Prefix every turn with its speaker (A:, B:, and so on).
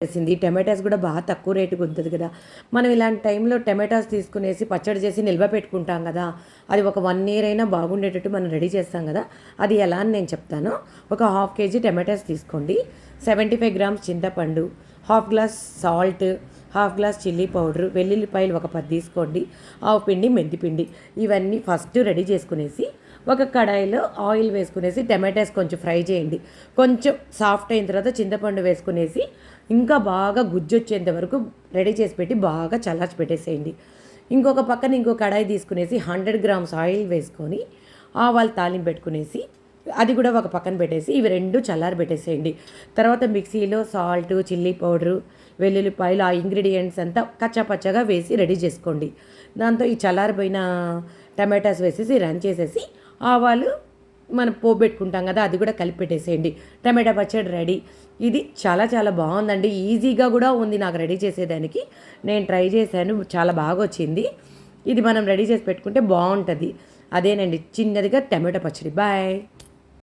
A: చేసింది. టమాటాస్ కూడా బాగా తక్కువ రేటుకి ఉంటది కదా! మనం ఇలాంటి టైంలో టమాటాస్ తీసుకునేసి పచ్చడి చేసి నిల్వ పెట్టుకుంటాం కదా! అది ఒక 1 ఇయర్ అయినా బాగుండేటట్టు మనం రెడీ చేస్తాం కదా! అది ఎలా అని నేను చెప్తాను. ఒక హాఫ్ కేజీ టమాటాస్ తీసుకోండి. 75 గ్రామ్స్ చింతపండు, half glass salt, half glass chilli powder, వెల్లుల్లిపాయలు ఒక 10 తీసుకోండి. ఆవు పిండి, మెంతి పిండి ఇవన్నీ ఫస్ట్ రెడీ చేసుకునేసి ఒక కడాయిలో ఆయిల్ వేసుకునేసి టమాటాస్ కొంచెం ఫ్రై చేయండి. కొంచెం సాఫ్ట్ అయిన తర్వాత చింతపండు వేసుకునేసి ఇంకా బాగా గుజ్జొచ్చేంత వరకు రెడీ చేసి పెట్టి బాగా చల్లార్చి పెట్టేసేయండి. ఇంకొక పక్కన ఇంకో కడాయి తీసుకునేసి 100 గ్రామ్స్ ఆయిల్ వేసుకొని ఆవాలు తాలింపు పెట్టుకునేసి అది కూడా ఒక పక్కన పెట్టేసి ఇవి రెండు చల్లారి పెట్టేసేయండి. తర్వాత మిక్సీలో సాల్ట్, చిల్లీ పౌడరు, వెల్లుల్లిపాయలు ఆ ఇంగ్రీడియంట్స్ అంతా కచ్చాపచ్చగా వేసి రెడీ చేసుకోండి. దాంతో ఈ చల్లారిపోయిన టమాటాస్ వేసేసి రన్ చేసేసి ఆవాలు మనం పోబెట్టుకుంటాం కదా అది కూడా కలిపి పెట్టేసేయండి. టమాటా పచ్చడి రెడీ. ఇది చాలా చాలా బాగుందండి. ఈజీగా కూడా ఉంది నాకు రెడీ చేసేదానికి. నేను ట్రై చేశాను, చాలా బాగా వచ్చింది. ఇది మనం రెడీ చేసి పెట్టుకుంటే బాగుంటుంది. అదేనండి చిన్నదిగా టమాటా పచ్చడి. బాయ్.